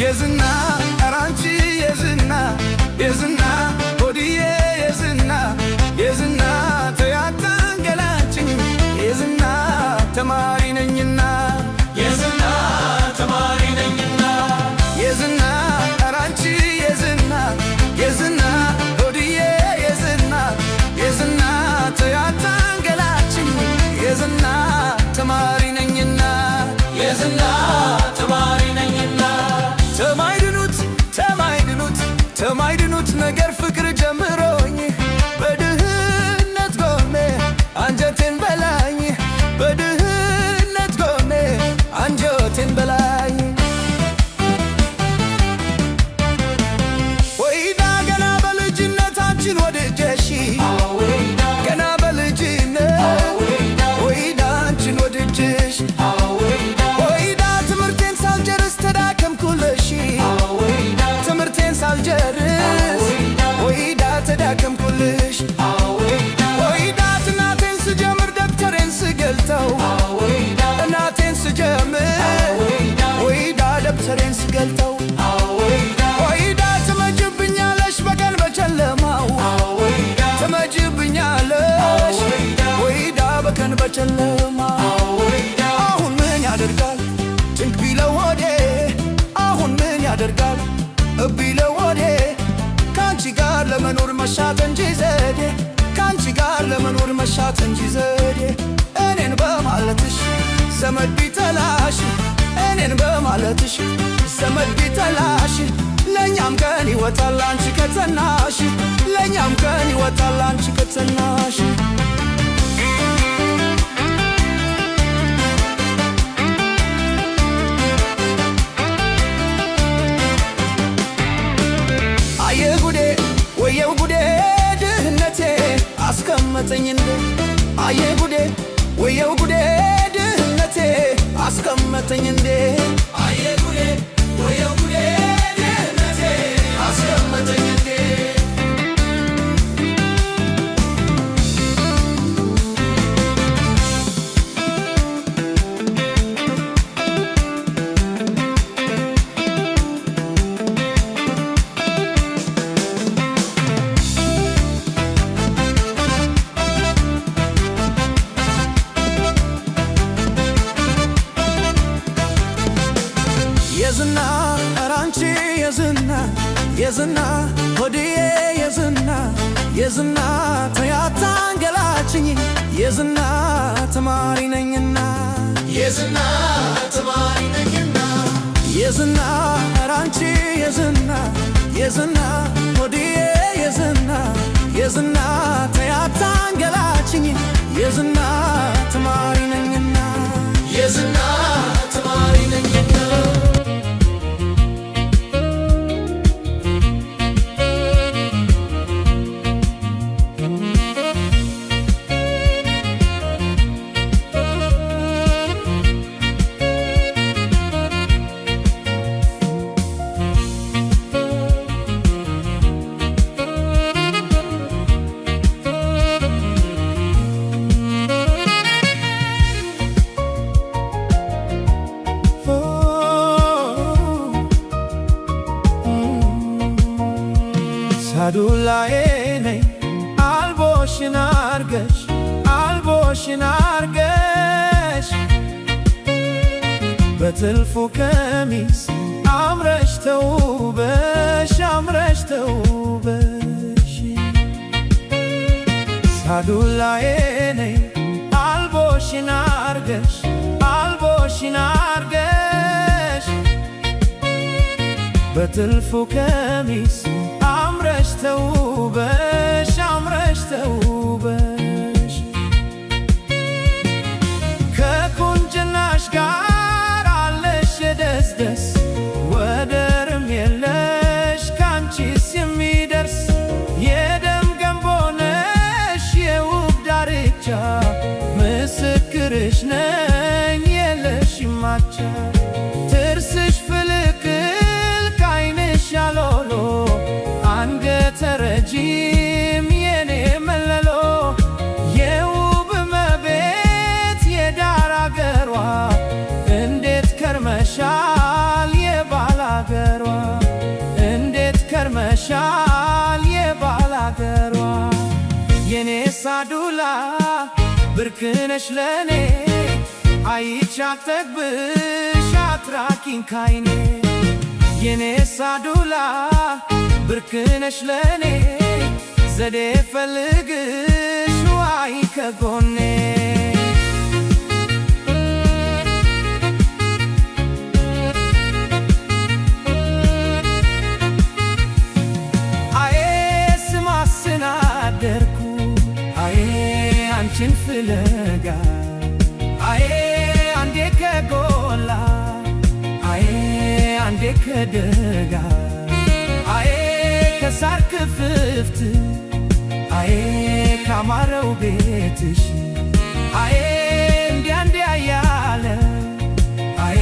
የዝና አራንቺ የዝና የዝና ሆድዬ የዝና የዝና ተያታንገላችኝ የዝና ተማሪ ነኝና የዝና ተማሪ ነኝና የዝና አራንቺ የዝና የዝና ሆድዬ የዝና የዝና ተያታንገላችኝ የዝና ተማሪ ነኝና የዝና ተማሪ ነኝና ተማይድኑት ነገር ፍቅር ጀምሮኝ በድህነት ጎኔ አንጀቴን በላኝ በድህነት ጎኔ አንጀቴን በላኝ ወይዳ ገና በልጅነታችን ወድጀሽ ገና በልጅነት ወይዳ አንቺን ወድጀሽ ወይዳ ትምህርቴን ሳልጨርስ ተዳከምኩልሽ ትምህርቴን ሳልጨርስ ወይዳ ተዳከምኩልሽ ወይዳ እናቴን ስጀምር ደብተሬን ስገልጠው እናቴን ስጀምር ወይዳ ደብተሬን ስገልጠው ወይዳ ትመጭብኛለሽ በቀን በጨለማው ትመጭብኛለሽ ወይዳ በቀን በጨለማው አሁን ምን ያደርጋል ጭንቅ ቢለው ሆዴ አሁን ምን ያደርጋል ቢለው ሆዴ ካንቺ ጋር ለመኖር መሻት እንጂ ዘዴ ካንቺ ጋር ለመኖር መሻት እንጂ ዘዴ እኔን በማለትሽ ዘመድ ቢጠላሽ እኔን በማለትሽ ዘመድ ቢጠላሽ ለኛም ቀን ይወጣል አንቺ ከተናሽ ለኛም ቀን ይወጣል አንቺ ከተናሽ ወየው ጉዴ ድህነቴ አስቀመጠኝ እንዴ አየ ጉዴ ወየው ጉዴ ድህነቴ አስቀመጠኝ እንዴ አየ ጉዴ ወየው ጉዴ ድህነቴ አስቀመጠኝ እንዴ የዝና አራንቺ የዝና የዝና ሆድዬ የዝና የዝና ተያታንገላችኝ የዝና ተማሪ ነኝና የዝና ተማሪ ነኝና የዝና አራንቺ የዝና የዝና ሆድዬ የዝና የዝና ተያታንገላችኝ የዝና ተማሪ ነኝና የዝና ተማሪ ነኝና ሳዱላዬ ነይ አልቦሽን አርገሽ አልቦሽን አርገሽ በትልፉ ቀሚስ አምረሽ ተውበሽ አምረሽ ተውበሽ ሳዱላዬ ነይ አልቦሽን አርገሽ አልቦሽን አርገሽ በትልፉ ቀሚስ አምረሽ ተውበሽ አምረሽ ተውበሽ ከቁንጅናሽ ጋር አለሽ የደስደስ ወደርም የለሽ ካንቺስ የሚደርስ የደም ገንቦ ነሽ የውብ ዳርቻ ምስክርሽ ነኝ የለሽም አቻ ጥርስሽ ፍልቅል ካይንሽ ያሎሎ አንገተ ረጅም የኔ መለሎ የውብ መቤት የዳር አገሯ እንዴት ከርመሻል የባላገር ብርቅነሽ ለኔ አይቻጠግብሽ አትራቂኝ ካይኔ የኔ ሳዱላ ብርቅነሽ ለኔ ዘዴ ፈልግሽ ዋይ ከጎኔ አንቺን ፍለጋ አዬ አንዴ ከጎላ አዬ አንዴ ከደጋ አዬ ከሳር ክፍፍት አዬ ካማረው ቤትሽ አዬ እንዲያ እንዲያ ያለ አዬ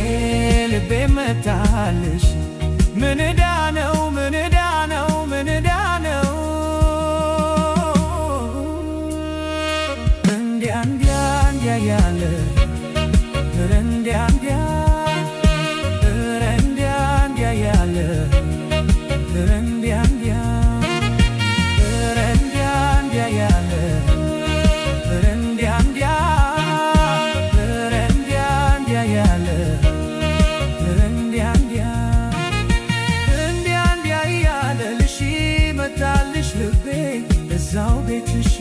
ልቤ መታልሽ ምን ዕዳ ነው ምን ዕዳ ነው ምን ዕዳ ነው ያለ እንዲያ እንዲያ ያለ እንዲያ እንዲያ ያለ እንዲያ እንዲያ ያለ እንዲያ እንዲያ ያለ ልሽ መታልሽ ልቤ እዛው ቤትሽ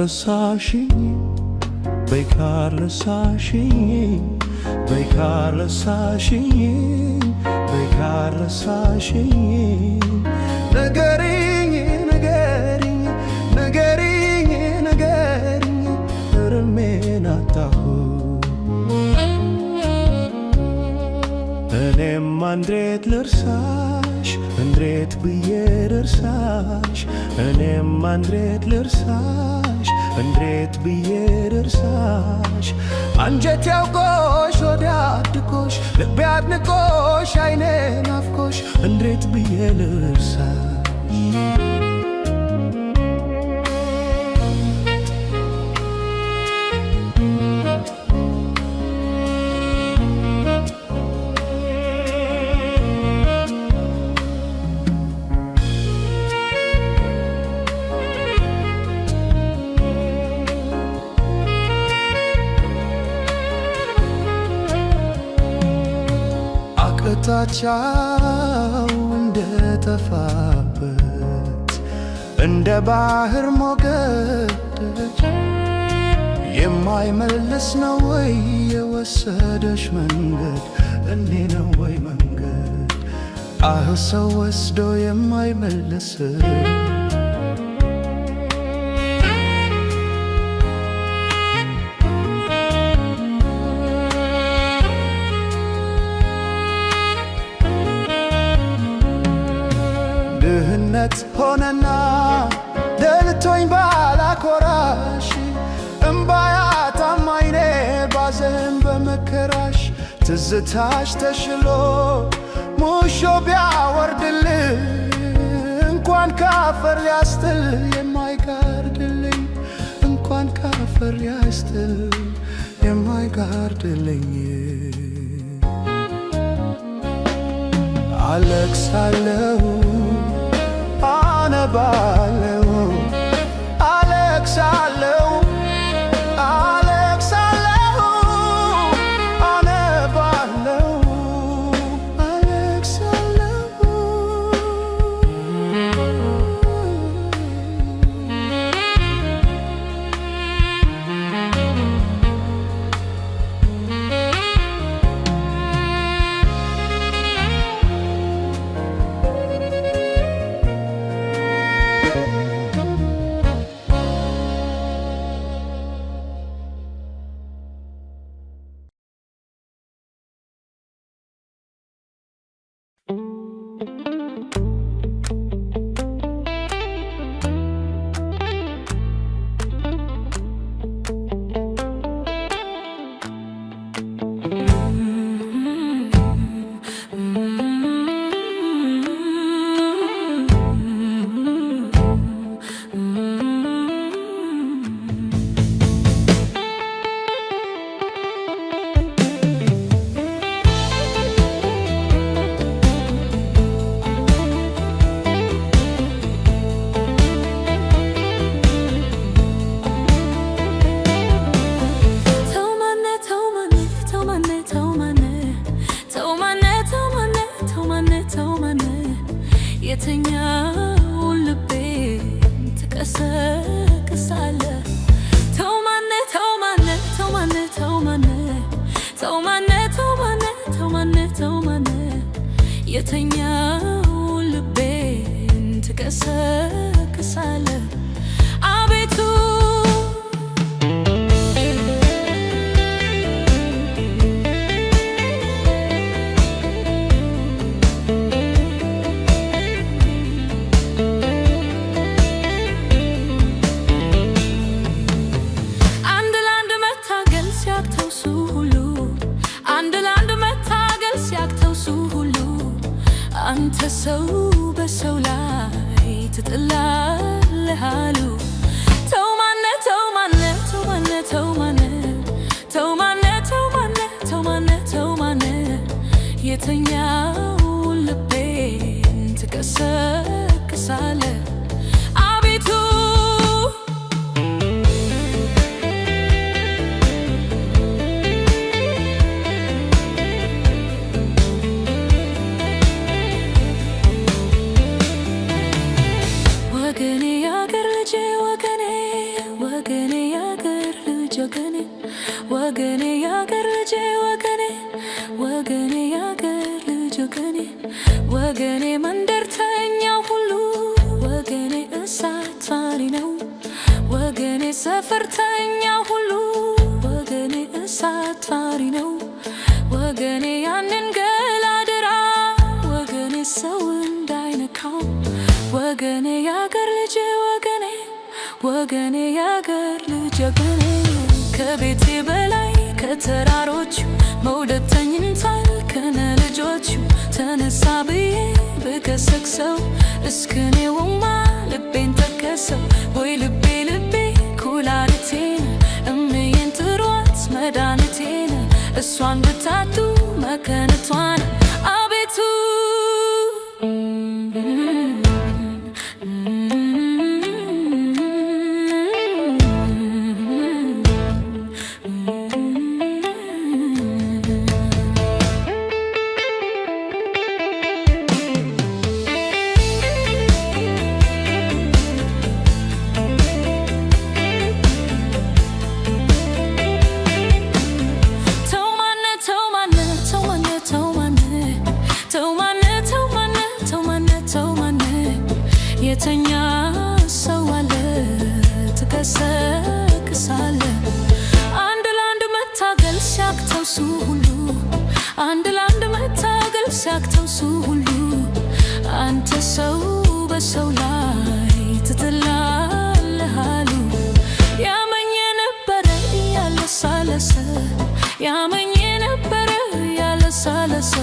ካልረሳሽኝ በይ ካልረሳሽኝ በይ ካልረሳሽኝ በይ ካልረሳሽኝ ንገሪኝ ንገሪኝ ንገሪኝ ንገሪኝ እርሜን አጣሁ እኔም እንዴት ልርሳሽ እንዴት ብዬ ልርሳሽ እኔም እንዴት ልርሳሽ እንዴት ብዬ ልርሳሽ አንጀቴ ያውቆሽ ወዲያ አድቆሽ ልቤ አድንቆሽ አይኔ ናፍቆሽ እንዴት ብዬ ልርሳሽ ታቻው እንደ ጠፋበት እንደ ባህር ሞገድ የማይመለስ ነው ወይ የወሰደሽ መንገድ እኔ ነው ወይ መንገድ ሰው ወስዶ የማይመለስ ድህነት ሆነና ደልቶኝ ባላኮራሽ እምባያ ታማኝኔ ባዘን በመከራሽ ትዝታሽ ተሽሎ ሙሾ ቢያወርድልኝ እንኳን ካፈር ሊያስጥል የማይጋርድልኝ እንኳን ካፈር ሊያስጥል የማይጋርድልኝ አለቅሳለሁ አነባለሁ አለቅሳለሁ አለቅሳለሁ አነባለሁ አለቅሳለሁ የተኛውን ልቤን ትቀሰቅሳለህ ተው ማነ ተው ማነ ተው ማነ ተው ማነ ተው ማነ ተው ማነ ተው ማነ ተው ማነ የተኛውን ልቤን ትቀሰቅሳለህ አቤቱ አንተ ሰው በሰው ላይ ትጥላለህ አሉ ተው ማነ ተው ማነ ተው ማነ ተው ማነ ተው ማነ ተው ማነ ተው ማነ ተው ማነ የተኛውን ልቤን ትቀሰቅሳለህ አቤቱ ወገኔ ያገር ልጄ ወገኔ ወገኔ ወገኔ ያንን ገላድራ ወገኔ ሰው እንዳይነካው ወገኔ ያገር ልጅ ወገኔ ያገር ልጅ ወገኔ ከቤቴ በላይ ከተራሮቹ መውደድ ተኝቷል ከነ ልጆቹ ተነሳ ብዬ ብገሰግሰው እስክኔውማ ልቤን ጠቀሰው ወይ ልቤ ኩላሊቴን እምዬን ጥሯት መድኃኒቴን እሷን ብታቱ መከነቷን አቤቱ የተኛ ሰው አለ ትቀሰቅሳለ አንድ ለአንድ መታገል ሲያቅተው እሱ ሁሉ አንድ ለአንድ መታገል ሲያቅተው እሱ ሁሉ አንተ ሰው በሰው ላይ ትጥላለህ አሉ ያመኝ የነበረ ያለሳለሰ ያመኝ የነበረ ያለሳለሰ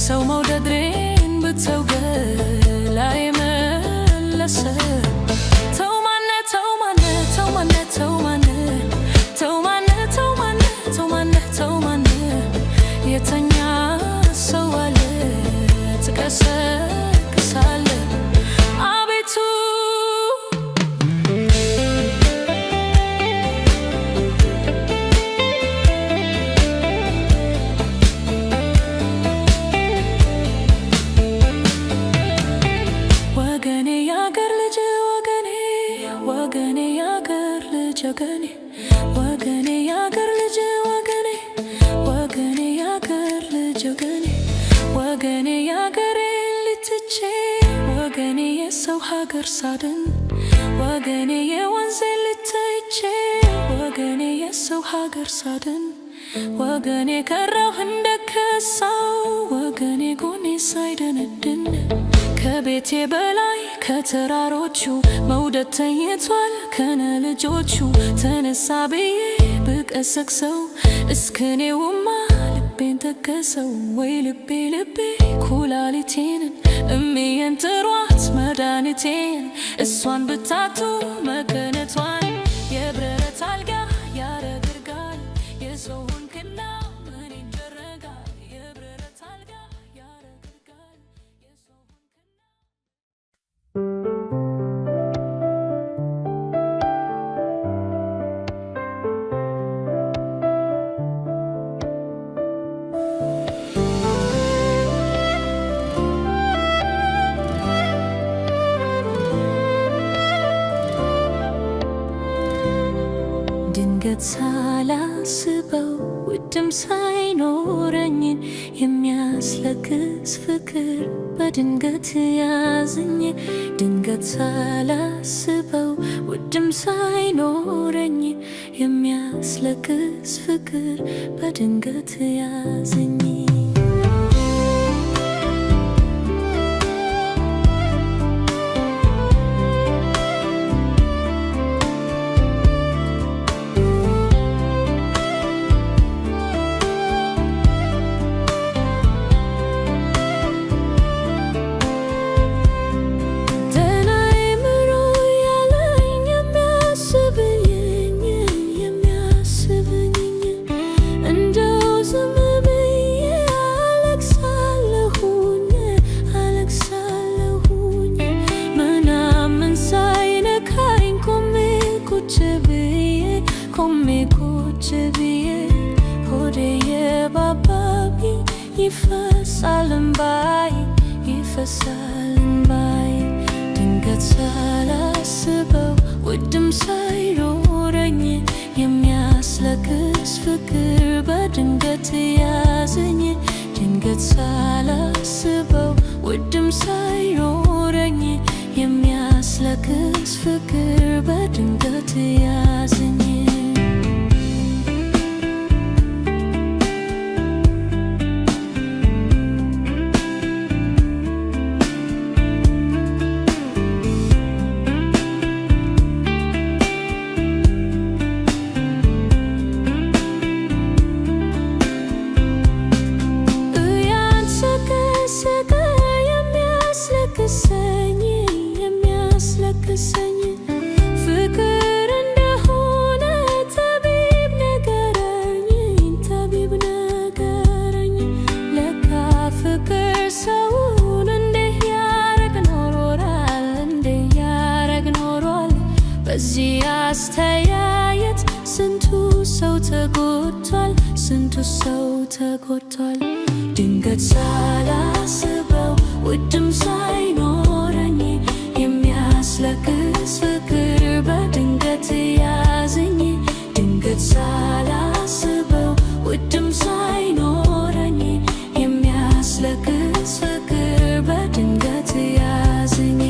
ሰው መውደድሬን ብተው ገላዬ ተው ማነ የተኛ ሰው አለ ትቀሰቅሳለ አቤቱ ወገኔ ያገር ልጅ ወገኔ ያገር ልጅ ወገኔ ያገር ልጅ ወገኔ ያገር ልጅ ወገኔ ያገሬ ልትቼ ወገኔ የሰው ሀገር ሳድን ወገኔ የወንዜ ልትቼ ወገኔ የሰው ሀገር ሳድን ወገኔ ከራሁ እንደከሳው ወገኔ ጎኔ ሳይደነድን ከቤቴ በላይ ከተራሮቹ መውደድ ተኝቷል ከነ ልጆቹ ተነሳ ብዬ ብቀሰቅሰው እስክኔውማ ልቤን ጠቀሰው ወይ ልቤ ኩላሊቴን እምዬን ጥሯት መድኃኒቴን እሷን ብታቱ መከነቷን የብረት አልጋ ያረግርጋል የሰው ሆንክና ምን ይደረጋል የብረት አልጋ ያረግርጋል የሰው ድንገት ሳላስበው ውድም ሳይኖረኝ የሚያስለቅስ ፍቅር በድንገት ያዘኝ ድንገት ሳላስበው ውድም ሳይኖረኝ የሚያስለቅስ ፍቅር በድንገት ያዘኝ ይፈሳል እንባይ ድንገት ሳላስበው ውድም ሳይኖረኝ የሚያስለቅስ ፍቅር በድንገት ያዘኝ ድንገት ሳላስበው ውድም ሳይኖረኝ የሚያስለቅስ ፍቅር በድንገት ያዘኝ ሰው ተጎድቷል። ድንገት ሳላስበው ውድም ሳይኖረኝ የሚያስለቅስ ፍቅር በድንገት ያዘኝ። ድንገት ሳላስበው ውድም ሳይኖረኝ የሚያስለቅስ ፍቅር በድንገት ያዘኝ።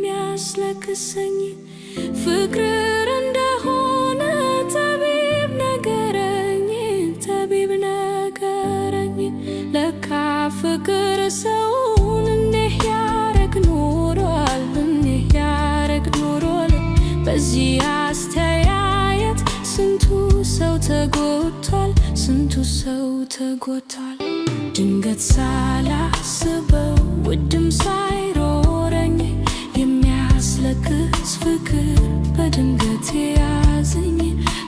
የሚያስለቅሰኝ ፍቅር እንደሆነ ጠቢብ ነገረኝ። ለካ ፍቅር ሰውን እንዲህ ያረግ ኖሯል። በዚህ አስተያየት ስንቱ ሰው ተጎድቷል። ድንገት ሳላስበው ውድም ሳይኖረኝ የሚያስለቅስ ፍቅር በድንገት ያዘኝ።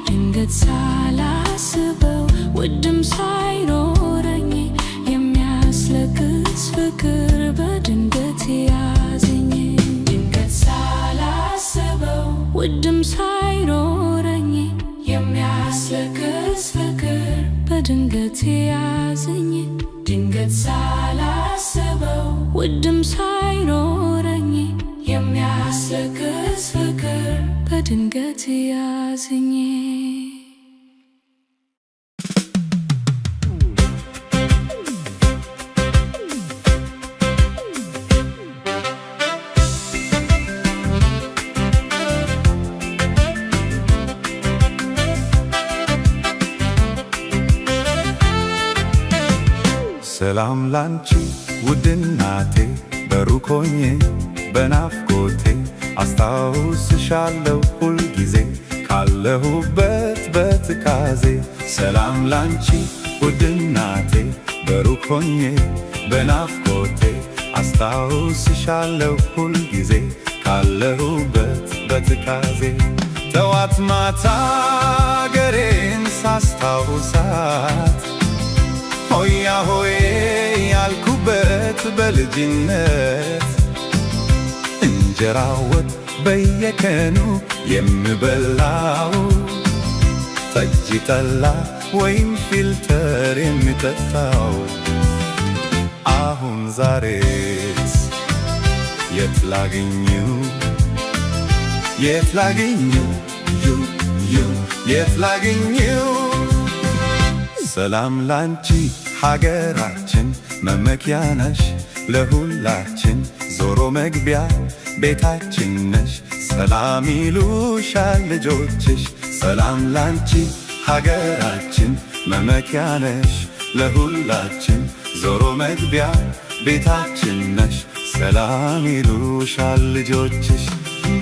ድንገት ሳላስበው ውድም ሳይኖረኝ የሚያስለቅስ ፍቅር በድንገት ያዘኝ። ድንገት ሳላስበው ውድም ሳይኖረኝ የሚያስለቅስ ፍቅር በድንገት ያዘኝ። ድንገት ሳላስበው ውድም ሳይኖረኝ የሚያስለቅስ ፍቅር በድንገት ያዘኝ። ሰላም ላንቺ ውድ እናቴ በሩቅ ሆኜ በናፍቆቴ አስታውስሻለሁ ሁልጊዜ ካለሁበት በትካዜ። ሰላም ላንቺ ውድ እናቴ በሩቅ ሆኜ በናፍቆቴ አስታውስሻለሁ ሁልጊዜ ካለሁበት በትካዜ። ጠዋት ማታ አገሬን ሳስታውሳት ሆያ ሆዬ ያልኩበት በልጅነት እንጀራ ወጥ በየቀኑ የምበላው ጠጅ ጠላ ወይም ፊልተር የምጠጣው አሁን ዛሬስ የት ላገኘው የት ላገኘው? ሰላም ላንቺ ሀገራችን መመኪያ ነሽ ለሁላችን ዞሮ መግቢያ ቤታችን ነሽ። ሰላም ይሉሻል ልጆችሽ። ሰላም ላንቺ ሀገራችን መመኪያ ነሽ ለሁላችን ዞሮ መግቢያ ቤታችን ነሽ። ሰላም ይሉሻል ልጆችሽ።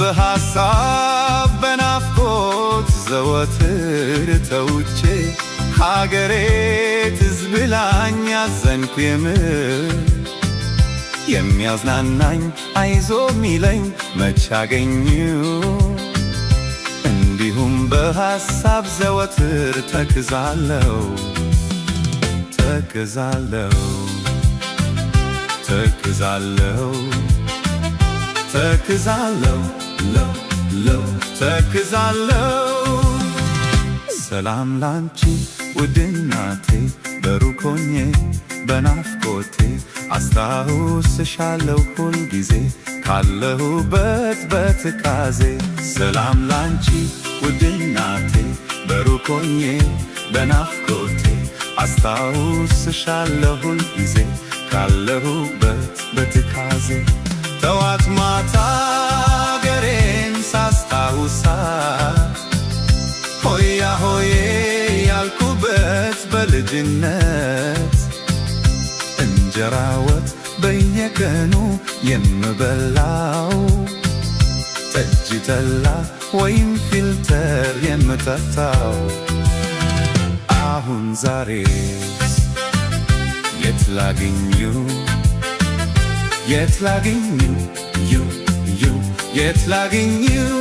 በሐሳብ በናፍቆት ዘወትር ተውቼ ሀገሬ ትዝ ብላኝ ያዘንኩ የምር የሚያዝናናኝ አይዞ ሚለኝ መች አገኘሁ። እንዲሁም በሐሳብ ዘወትር ተክዛለሁ ሰላም ላንቺ ውድ እናቴ በሩቅ ሆኜ በናፍቆቴ አስታውስሻለሁ ሁልጊዜ ካለሁበት በትካዜ። ሰላም ላንቺ ውድ እናቴ በሩቅ ሆኜ በናፍቆቴ አስታውስሻለሁ ሁልጊዜ ካለሁበት በትካዜ። ጠዋት ማታ አገሬን ሳስታውሳት ሆያ ሆዬ ያልኩበት በልጅነት እንጀራ ወጥ በየቀኑ የምበላው ጠጅ ጠላ ወይም ፊልተር የምጠጣው አሁን ዛሬስ የት ላገኘው የት ላግኝው የት ላግኝው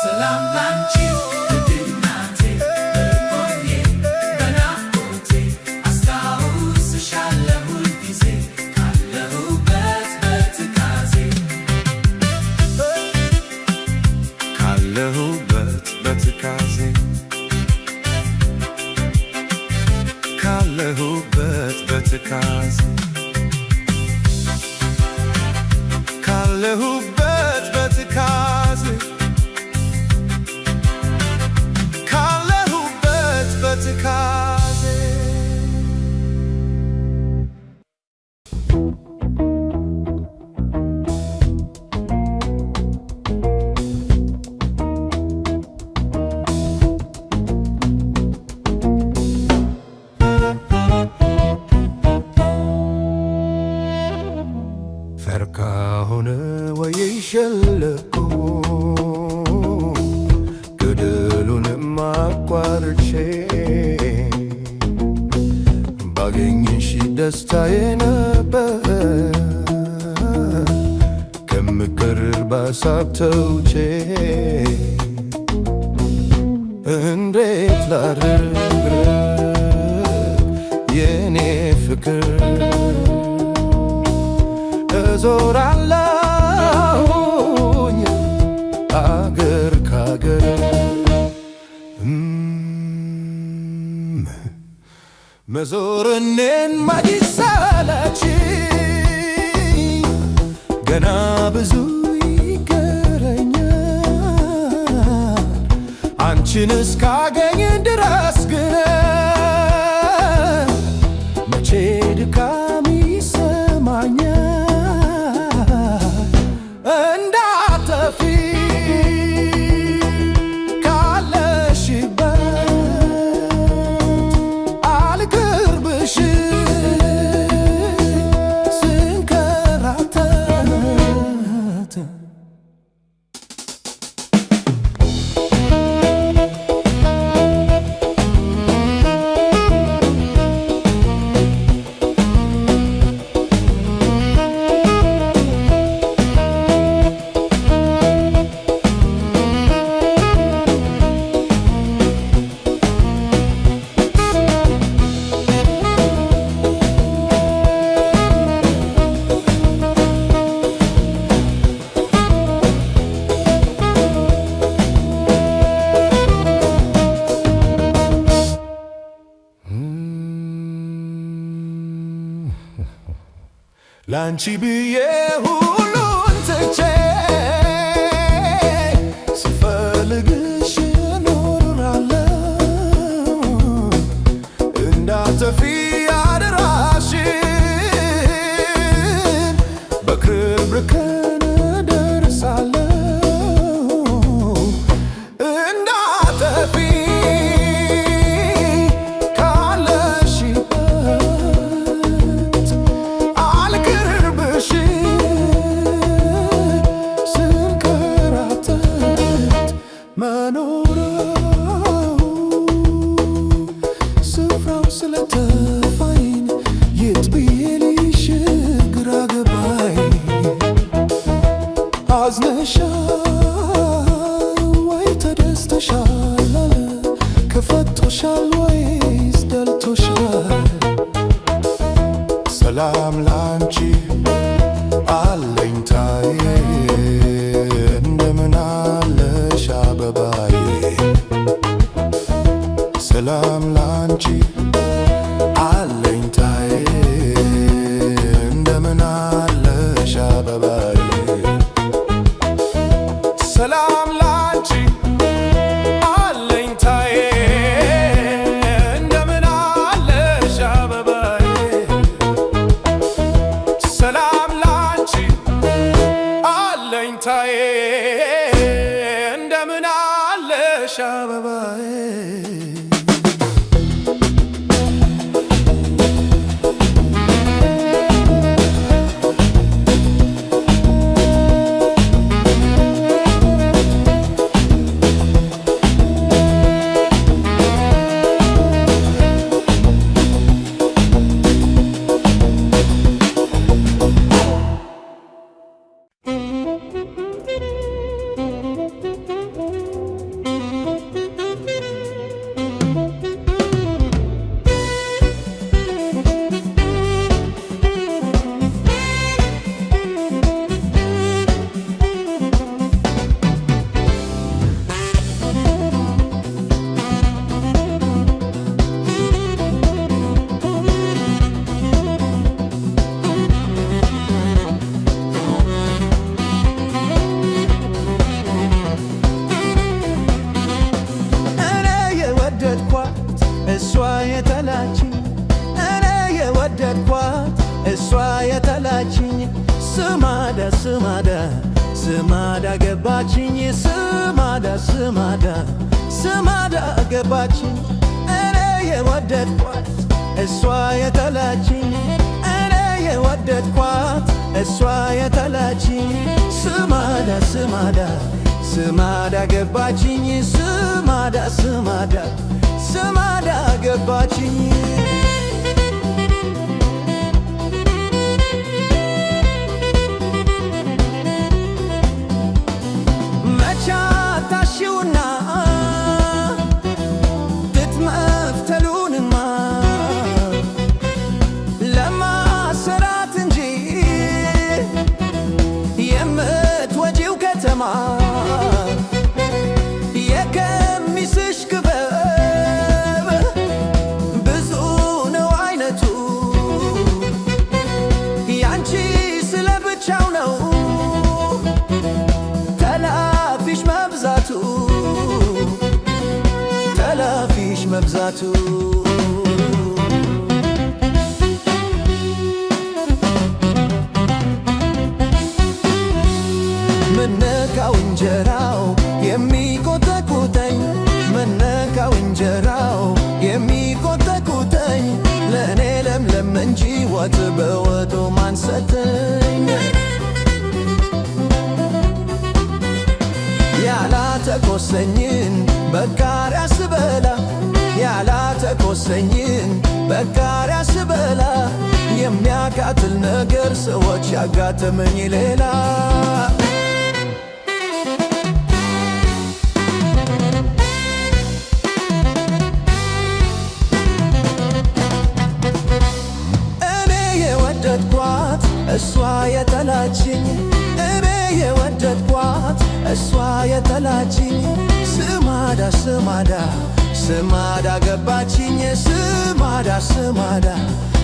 ሰላም ላንቺ እናቴ በልቦኜ በናፍቆቴ አስታውስሻለሁ ሁልጊዜ ካለሁበት በትካዜ ካለሁበት በትካዜ ካለሁበት በትካዜ ካለሁበት በትካዜ ካለሁበት በትካዜ ፈርካሆነ ወይ ሸለቆ ገደሉንም አቋርጬ ባገኝሽ ደስታዬ ነበር ከምቀርር ባሳብ ተውጬ እንዴት ላድርግ የኔ ፍቅር እዞራለሁኝ አገር ካገር መዞር እኔን ማይሰለች ገና ብዙ ይቀረኛል አንቺን እስካገኝ ድረስ ግን መቼ ድካም ይሰማኛል ላንቺ ብዬ ሁሉን ትቼ ስፈልግሽ እኖራለሁ እንዳትጠፊ አደራሽን በክብር ቀን እደርሳለሁ እንዳትጠፊ ስለተፋኝ የት ብዬ ልይሽ ግራ ገባኝ ስማዳ ስማዳ ገባችኝ ስማዳ ገባችኝ እኔ የወደድኳት እሷ የጠላችኝ እኔ የወደድኳት እሷ የጠላችኝ ስማዳ ገባችኝ ስማዳ ገባችኝ መቻታሽውና ጥጥ መፍተሉንማ ለማሰራት እንጂ የምትወጂው ከተማ የቀሚስሽ ክበብ ብዙ ነው አይነቱ ያንቺ ስለብቻው ነው ተላፊሽ መብዛቱ ምነካው እንጀራው የሚቆጠቁጠኝ ምነካው እንጀራው የሚቆጠቁጠኝ ለእኔ ለምለም እንጂ ወጥ በወጡ ማንሰጠኝ ያላተቆሰኝን በቃሪያ ስበላ ያላተቆሰኝን በቃሪያ ስበላ የሚያቃጥል ነገር ሰዎች ያጋጠመኝ ሌላ እኔ የወደድኳት እሷ የጠላችኝ እኔ የወደድኳት እሷ የጠላችኝ ስማዳ ገባችኝ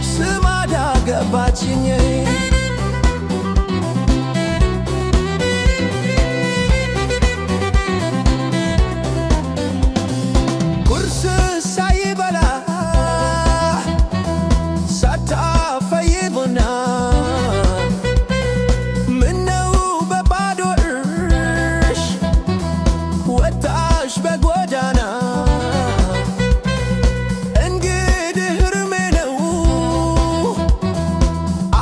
ስማዳ ገባችኝ ቁርስ ሳይበላ ሳታፈይ ቡና ምነው በባዶ እርሽ ወጣሽ በጎዳና እንግዲህ እርሜ ነው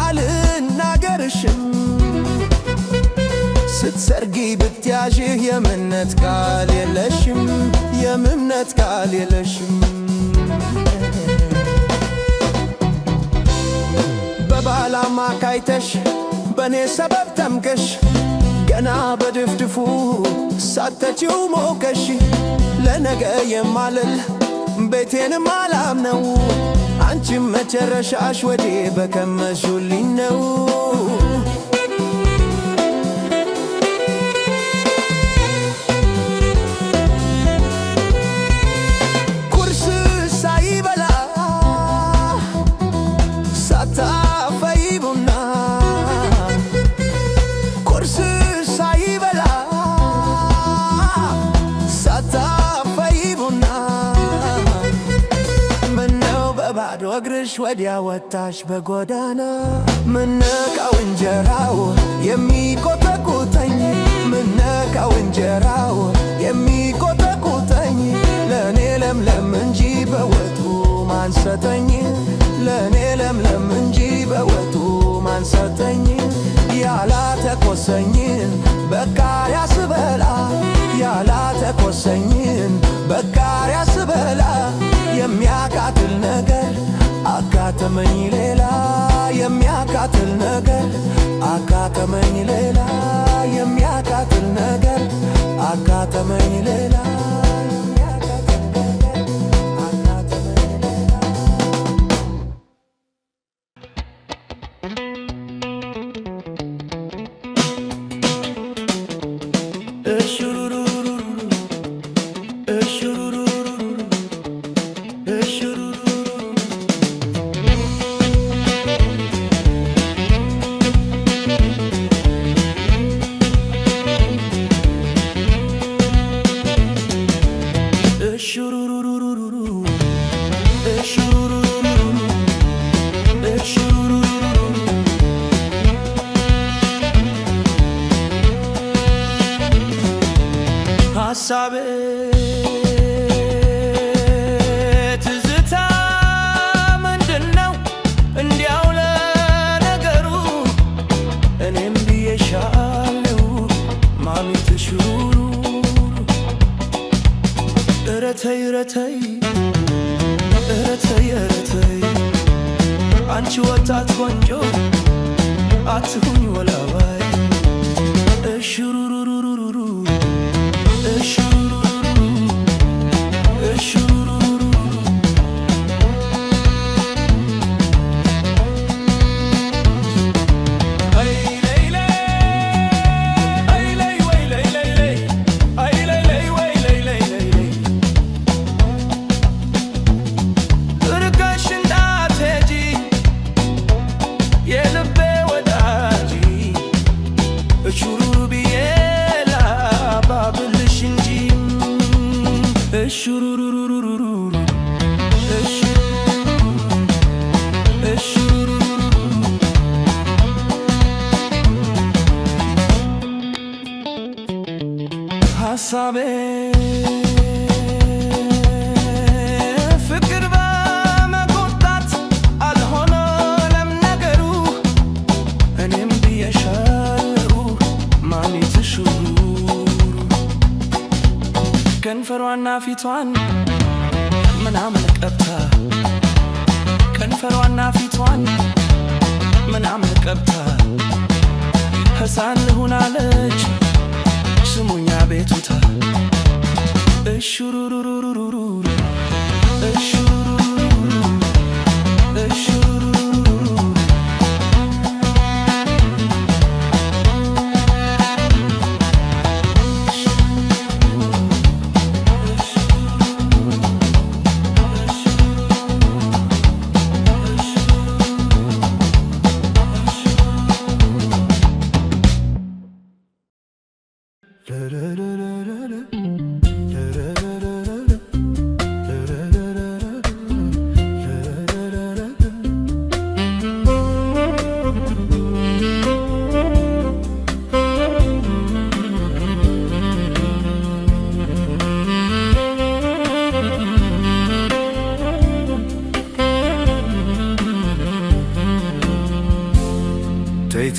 አልናገርሽም ስትሰርጊ ብትያዥህ የእምነት ቃል የለሽም በባል አማካይተሽ በእኔ ሰበብ ተምከሽ ገና በድፍድፉ ሳተችው ሞከሽ ለነገ የማልል ቤቴንም አላምነው አንቺም መጨረሻሽ ወዴ በከመሹልኝ ነው ቁርስ ሳይበላ ሳታፈይ ቡና ቁርስ ሳይበላ ሳታፈይ ቡና ምነው በባዶ እግርሽ ወዲያ ወጣሽ በጎዳና ምነካው እንጀራው የሚቆጠቁጠኝ ምነካው እንጀራው የሚቆጠቁጠኝ ለእኔ ለምለም እንጂ በወጡ ማንሰጠኝ ለእኔ ለምለም እንጂ በወጡ ማንሰጠኝ ያላተቆሰኝን በቃሪያ ስበላ ያላተቆሰኝን በቃሪያ ስበላ የሚያቃጥል ነገር አጋጠመኝ ሌላ የሚያቃጥል ነገር አጋጠመኝ ሌላ የሚያቃጥል ነገር አጋጠመኝ ሌላ ሐሳቤ ትዝታ ምንድነው እንዲያው ለነገሩ እኔም ብዬሻለሁ ማሚት ሹሩ እረተይ እረተይ እረተይ እረተይ አንቺ ወጣት ቆንጆ አትሁኝ ወላዋይ እሹሩሩሩሩሩ እሹሩሩሩሩ እሹሩሩሩሩ ሐሳቤ ፍቅር በመቆጣት አልሆነም ነገሩ እኔም ብዬሻለሁ ማሚት ሹሩ ከንፈሯና ፊቷን ምናምን ቀብታ ከንፈሯና ፊቷን ምናምን ቀብታ ሕፃን ልሁን አለች ስሙኛ ቤቱታ እሹሩሩሩሩሩ እሹሩሩሩሩ እሹሩሩሩሩ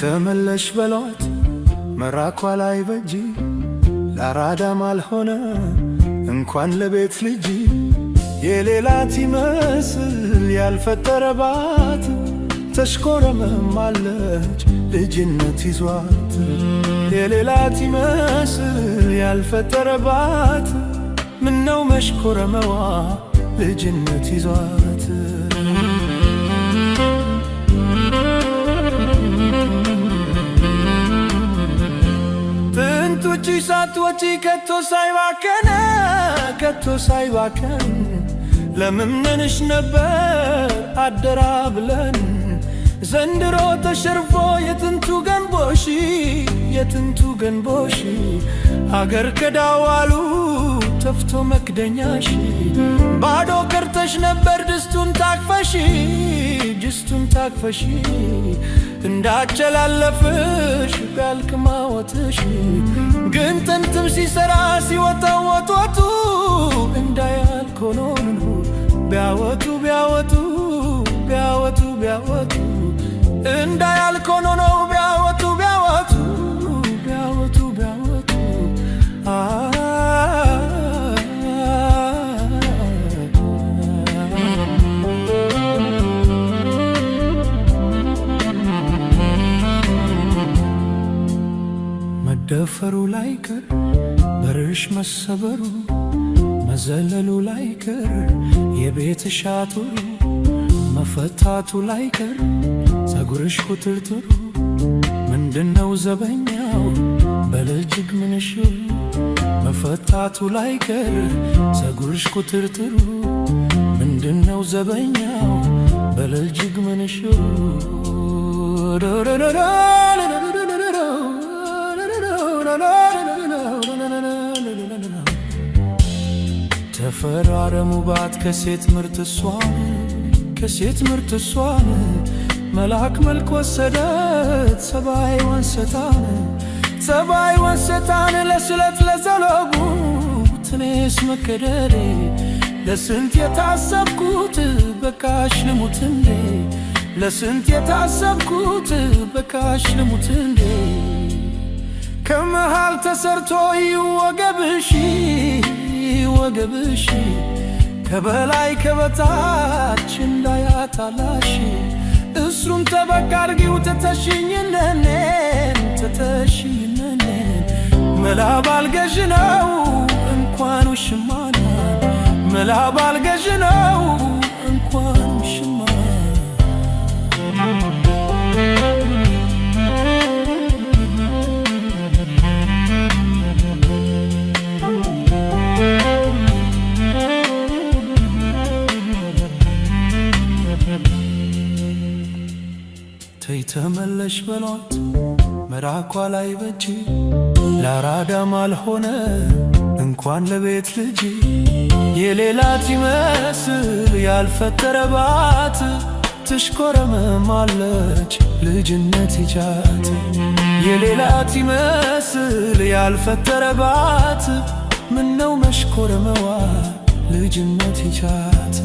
ተመለሽ በሏት መራኳ ላይ በጂ ለአራዳም አልሆነ እንኳን ለቤት ልጅ የሌላት ይመስል ያልፈጠረባት ተሽኮረመማለች ልጅነት ይዟት የሌላት ይመስል ያልፈጠረባት ምነው መሽኮረመዋ ልጅነት ይዟት ጥንቱጪ ሳትወጪ ከቶ ሳይባከን ከቶ ሳይባከን ለምነንሽ ነበር አደራ ብለን ዘንድሮ ተሸርፎ የጥንቱ ገንቦሽ የጥንቱ ገንቦሽ አገር ከዳዋሉ ተፍቶ መክደኛሽ ባዶ ቀርተሽ ነበር ድስቱን ታቅፈሽ ድስቱን ታቅፈሽ እንዳጨላለፍሽ ቢያልቅ ማወትሽ ግን ጥንትም ሲሰራ ሲወጣው ወጥወጡ እንዳያልቅ ሆኖ ቢያወጡ ቢያወጡ ቢያወጡ ቢያወጡ እንዳያልቅ ሆኖ ነው ቢያወጡ ቢያወጡ ቢያወጡ ቢያወጡ መደፈሩ ላይቀር በርሽ መሰበሩ መዘለሉ ላይቀር የቤትሽ አጥሩ መፈታቱ ላይቀር ፀጉርሽ ኩትርትሩ ምንድነው ዘበኛው በልጅግ ምንሽ መፈታቱ ላይቀር ፀጉርሽ ኩትርትሩ ምንድነው ዘበኛው በልጅግ ምንሽ ተፈራረሙባት ከሴት ምርት እሷን ከሴት ምርት እሷን መልአክ መልክ ወሰደት ሰባይዋን ሰታን ሰባይ ወሰታን ለስለት ለዘለጉ ትኔስ መከደሬ ለስንት የታሰብኩት በቃሽ ልሙት እንዴ ለስንት የታሰብኩት በቃሽ ልሙት እንዴ ከመሃል ተሰርቶ ይወገብሽ ወገብሽ ከበላይ ከበታች እንዳያታላሽ እሱን ተበቃ አድርጊው ትተሽኝነኔን መላ ባልገዥ ነው እንኳን ውሽማና መላ ባልገዥ ነው እንኳን ውሽማ ተይ ተመለሽ በሏት መራኳ ላይ በጅ ለአራዳም አልሆነ እንኳን ለቤት ልጅ የሌላት ይመስል ያልፈጠረባት ትሽኮረመማለች ልጅነት ይጃት የሌላት ይመስል ያልፈጠረባት ምነው መሽኮረመዋ ልጅነት ይጃት